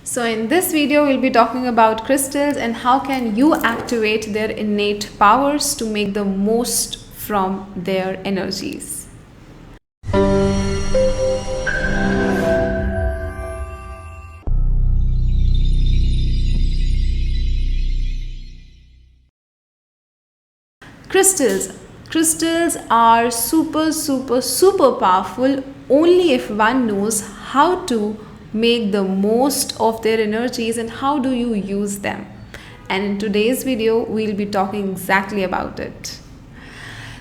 So in this video, we'll be talking about crystals and how can you activate their innate powers to make the most from their energies. Crystals are super powerful only if one knows how to make the most of their energies and how do you use them. And in today's video, we'll be talking exactly about it.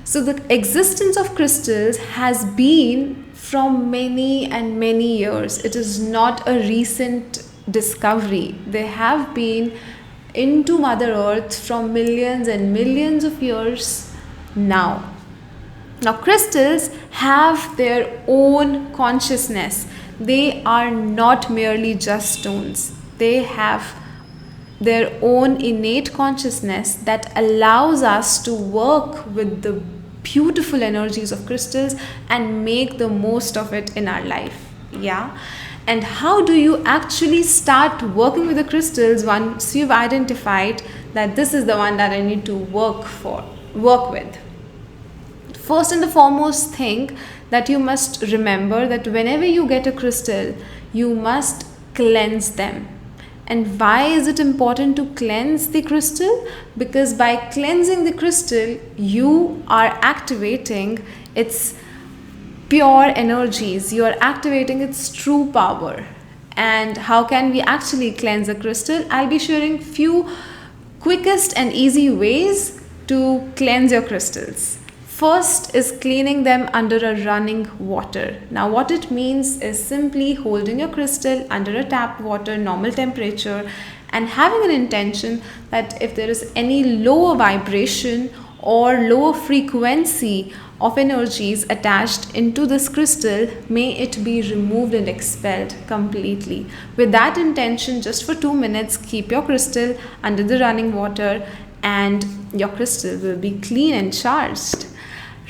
So the existence of crystals has been from many and many years. It is not a recent discovery. They have been into Mother Earth from millions and millions of years now. Now, crystals have their own consciousness. They are not merely just stones. They have their own innate consciousness that allows us to work with the beautiful energies of crystals and make the most of it in our life. Yeah. And how do you actually start working with the crystals once you've identified that this is the one that I need to work with? First and the foremost thing that you must remember that whenever you get a crystal, you must cleanse them. And why is it important to cleanse the crystal? Because by cleansing the crystal, you are activating its pure energies. You are activating its true power. And how can we actually cleanse a crystal? I'll be sharing few quickest and easy ways to cleanse your crystals. First is cleaning them under a running water. Now what it means is simply holding your crystal under a tap water, normal temperature, and having an intention that if there is any lower vibration or lower frequency of energies attached into this crystal, may it be removed and expelled completely. With that intention, just for 2 minutes, keep your crystal under the running water and your crystal will be clean and charged.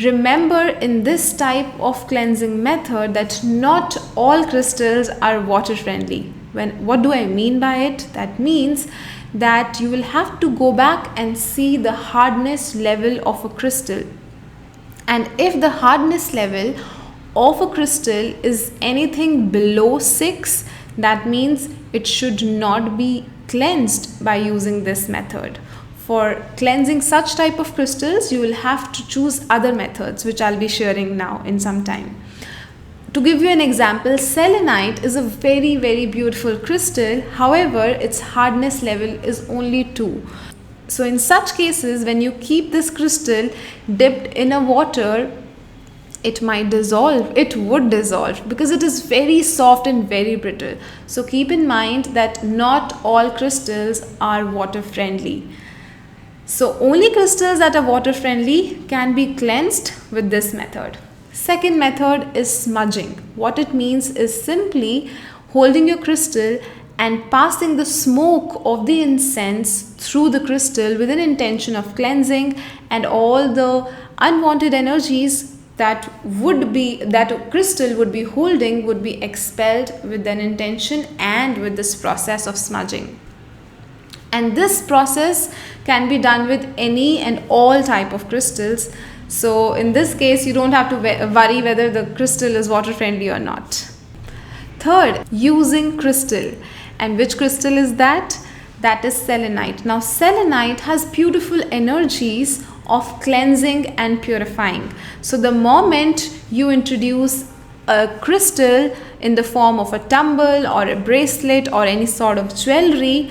Remember in this type of cleansing method that not all crystals are water friendly. What do I mean by it? That means that you will have to go back and see the hardness level of a crystal. And if the hardness level of a crystal is anything below 6, that means it should not be cleansed by using this method. For cleansing such type of crystals, you will have to choose other methods, which I'll be sharing now in some time. To give you an example, selenite is a very beautiful crystal. However, its hardness level is only 2. So in such cases, when you keep this crystal dipped in a water, it would dissolve because it is very soft and very brittle. So keep in mind that not all crystals are water friendly. So only crystals that are water friendly can be cleansed with this method. Second method is smudging. What it means is simply holding your crystal and passing the smoke of the incense through the crystal with an intention of cleansing, and all the unwanted energies that a crystal would be holding would be expelled with an intention and with this process of smudging. And this process can be done with any and all type of crystals. So in this case, you don't have to worry whether the crystal is water friendly or not. Third, using crystal. And which crystal is that? That is selenite. Now selenite has beautiful energies of cleansing and purifying. So the moment you introduce a crystal in the form of a tumble or a bracelet or any sort of jewelry,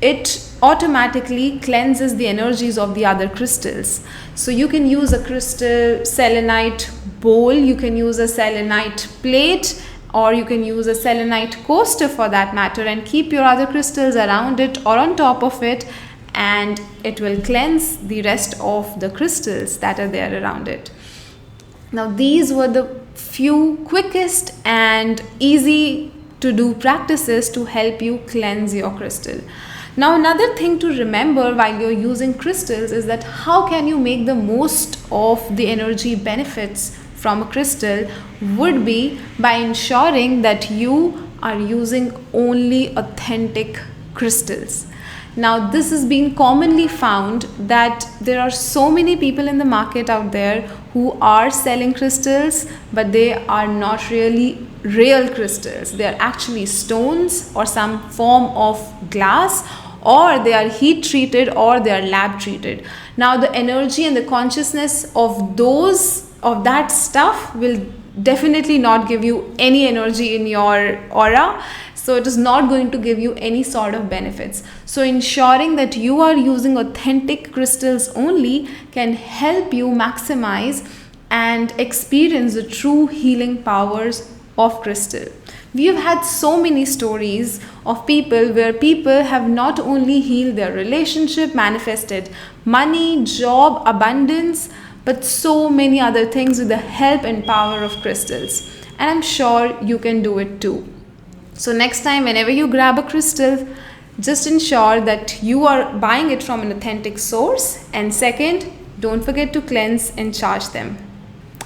it automatically cleanses the energies of the other crystals. So you can use a crystal selenite bowl, you can use a selenite plate, or you can use a selenite coaster for that matter, and keep your other crystals around it or on top of it, and it will cleanse the rest of the crystals that are there around it. Now these were the few quickest and easy to do practices to help you cleanse your crystal. Now another thing to remember while you're using crystals is that how can you make the most of the energy benefits from a crystal would be by ensuring that you are using only authentic crystals. Now, this has been commonly found that there are so many people in the market out there who are selling crystals, but they are not really real crystals. They are actually stones or some form of glass, or they are heat treated, or they are lab treated. Now, the energy and the consciousness of that stuff will definitely not give you any energy in your aura. So it is not going to give you any sort of benefits. So ensuring that you are using authentic crystals only can help you maximize and experience the true healing powers of crystal. We have had so many stories of people where people have not only healed their relationship, manifested money, job, abundance, but so many other things with the help and power of crystals. And I'm sure you can do it too. So next time, whenever you grab a crystal, just ensure that you are buying it from an authentic source. And second, don't forget to cleanse and charge them.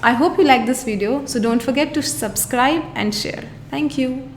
I hope you like this video, so don't forget to subscribe and share. Thank you.